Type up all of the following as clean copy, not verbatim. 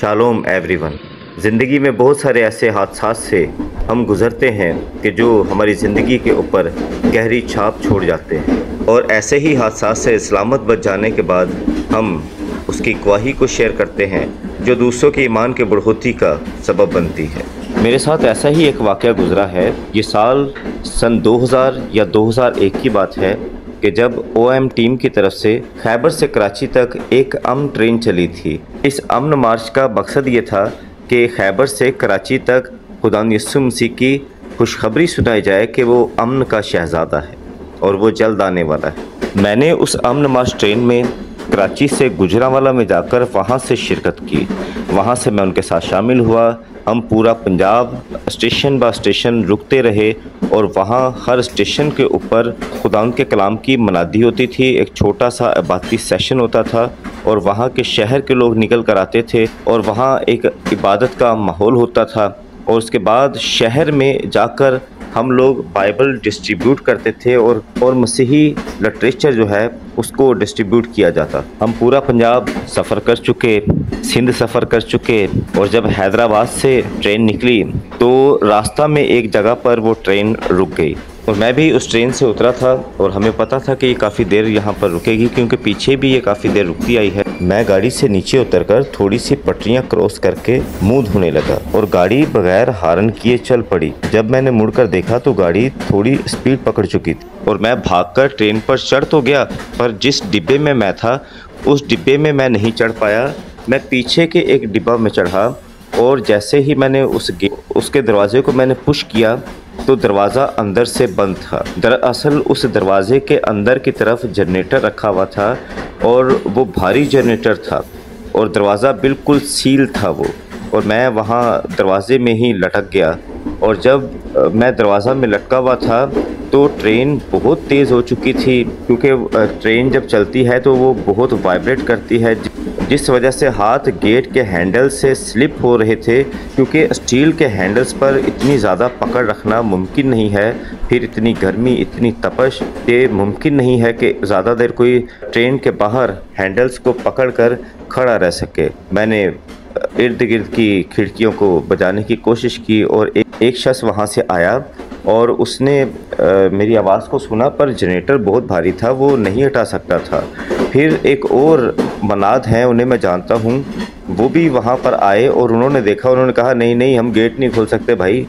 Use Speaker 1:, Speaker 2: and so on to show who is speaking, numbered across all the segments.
Speaker 1: Shalom everyone. ज़िंदगी में बहुत सारे ऐसे हादसात से हम गुज़रते हैं कि जो हमारी ज़िंदगी के ऊपर गहरी छाप छोड़ जाते हैं, और ऐसे ही हादसात से सलामत बच जाने के बाद हम उसकी गवाही को शेयर करते हैं जो दूसरों के ईमान के बढ़ोतरी का सबब बनती है। मेरे साथ ऐसा ही एक वाक़या गुज़रा है। ये साल सन 2000 या 2001 की बात है कि जब OM टीम की तरफ से खैबर से कराची तक एक अमन ट्रेन चली थी। इस अमन मार्च का मकसद ये था कि खैबर से कराची तक खुदावंद यीशु मसीह की खुशखबरी सुनाई जाए कि वो अमन का शहज़ादा है और वो जल्द आने वाला है। मैंने उस अमन मार्च ट्रेन में कराची से गुजरांवाला में जाकर वहाँ से शिरकत की। वहाँ से मैं उनके साथ शामिल हुआ। हम पूरा पंजाब स्टेशन बा स्टेशन रुकते रहे और वहाँ हर स्टेशन के ऊपर खुदावंद के कलाम की मनादी होती थी। एक छोटा सा इबादती सेशन होता था और वहाँ के शहर के लोग निकल कर आते थे और वहाँ एक इबादत का माहौल होता था। और उसके बाद शहर में जाकर हम लोग बाइबल डिस्ट्रीब्यूट करते थे और मसीही लिटरेचर जो है उसको डिस्ट्रीब्यूट किया जाता। हम पूरा पंजाब सफ़र कर चुके, सिंध सफ़र कर चुके, और जब हैदराबाद से ट्रेन निकली तो रास्ता में एक जगह पर वो ट्रेन रुक गई और मैं भी उस ट्रेन से उतरा था और हमें पता था कि ये काफ़ी देर यहाँ पर रुकेगी क्योंकि पीछे भी ये काफ़ी देर रुकती आई है। मैं गाड़ी से नीचे उतरकर थोड़ी सी पटरियाँ क्रॉस करके मुंह धोने लगा और गाड़ी बगैर हॉर्न किए चल पड़ी। जब मैंने मुड़कर देखा तो गाड़ी थोड़ी स्पीड पकड़ चुकी थी और मैं भागकर ट्रेन पर चढ़ तो गया, पर जिस डिब्बे में मैं था उस डिब्बे में मैं नहीं चढ़ पाया। मैं पीछे के एक डिब्बा में चढ़ा और जैसे ही मैंने उसके दरवाजे को मैंने पुश किया तो दरवाज़ा अंदर से बंद था। दरअसल उस दरवाजे के अंदर की तरफ जनरेटर रखा हुआ था और वो भारी जनरेटर था और दरवाज़ा बिल्कुल सील था वो, और मैं वहाँ दरवाजे में ही लटक गया। और जब मैं दरवाज़ा में लटका हुआ था तो ट्रेन बहुत तेज़ हो चुकी थी क्योंकि ट्रेन जब चलती है तो वो बहुत वाइब्रेट करती है, जिस वजह से हाथ गेट के हैंडल से स्लिप हो रहे थे क्योंकि स्टील के हैंडल्स पर इतनी ज़्यादा पकड़ रखना मुमकिन नहीं है। फिर इतनी गर्मी, इतनी तपश, ये मुमकिन नहीं है कि ज़्यादा देर कोई ट्रेन के बाहर हैंडल्स को पकड़ कर खड़ा रह सके। मैंने इर्द गिर्द की खिड़कियों को बजाने की कोशिश की और एक शख्स वहाँ से आया और उसने मेरी आवाज़ को सुना, पर जनरेटर बहुत भारी था, वो नहीं हटा सकता था। फिर एक और मनाद हैं, उन्हें मैं जानता हूँ, वो भी वहाँ पर आए और उन्होंने देखा। उन्होंने कहा नहीं नहीं, हम गेट नहीं खोल सकते भाई,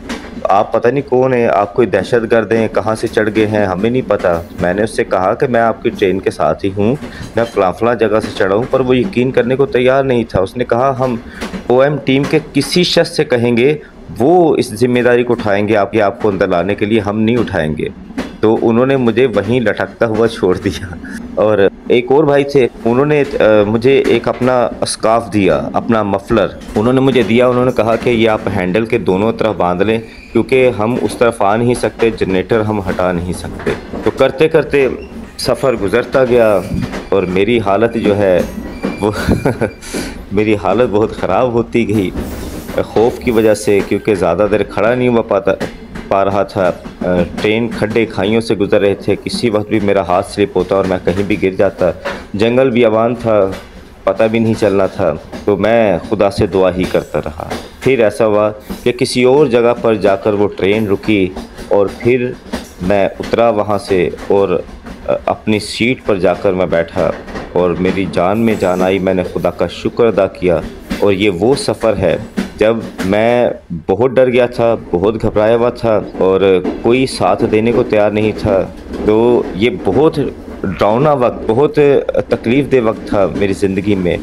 Speaker 1: आप पता नहीं कौन है, आप कोई दहशतगर्द हैं, कहाँ से चढ़ गए हैं, हमें नहीं पता। मैंने उससे कहा कि मैं आपकी ट्रेन के साथ ही हूँ, मैं फलां जगह से चढ़ा हूँ, पर वो यकीन करने को तैयार नहीं था। उसने कहा हम OM टीम के किसी शख्स से कहेंगे, वो इस जिम्मेदारी को उठाएंगे आपको अंदर लाने के लिए, हम नहीं उठाएंगे। तो उन्होंने मुझे वहीं लटकता हुआ छोड़ दिया। और एक और भाई थे, उन्होंने मुझे एक अपना स्कार्फ दिया, अपना मफलर उन्होंने मुझे दिया। उन्होंने कहा कि ये आप हैंडल के दोनों तरफ बांध लें क्योंकि हम उस तरफ आ नहीं सकते, जनरेटर हम हटा नहीं सकते। तो करते करते सफ़र गुज़रता गया और मेरी हालत जो है वो मेरी हालत बहुत ख़राब होती गई खौफ की वजह से, क्योंकि ज़्यादा देर खड़ा नहीं हुआ पा रहा था। ट्रेन खड्डे खाइयों से गुजर रहे थे, किसी वक्त भी मेरा हाथ स्लिप होता और मैं कहीं भी गिर जाता। जंगल बियाबान था, पता भी नहीं चलना था। तो मैं खुदा से दुआ ही करता रहा। फिर ऐसा हुआ कि किसी और जगह पर जाकर वो ट्रेन रुकी और फिर मैं उतरा वहाँ से और अपनी सीट पर जाकर मैं बैठा और मेरी जान में जान आई। मैंने खुदा का शुक्र अदा किया। और ये वो सफ़र है जब मैं बहुत डर गया था, बहुत घबराया हुआ था और कोई साथ देने को तैयार नहीं था। तो ये बहुत डरावना वक्त, बहुत तकलीफ़ दे वक्त था मेरी ज़िंदगी में,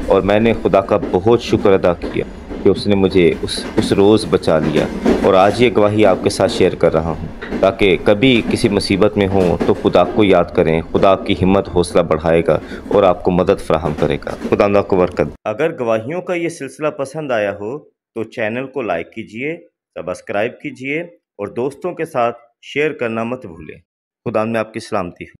Speaker 1: और मैंने खुदा का बहुत शुक्र अदा किया कि उसने मुझे उस रोज़ बचा लिया। और आज ये गवाही आपके साथ शेयर कर रहा हूँ ताकि कभी किसी मुसीबत में हो तो खुदा को याद करें। खुदा आपकी हिम्मत हौसला बढ़ाएगा और आपको मदद फराहम करेगा। खुदा आपको बरकत। अगर गवाहियों का ये सिलसिला पसंद आया हो तो चैनल को लाइक कीजिए, सब्सक्राइब कीजिए और दोस्तों के साथ शेयर करना मत भूलें। खुदा में आपकी सलामती हो।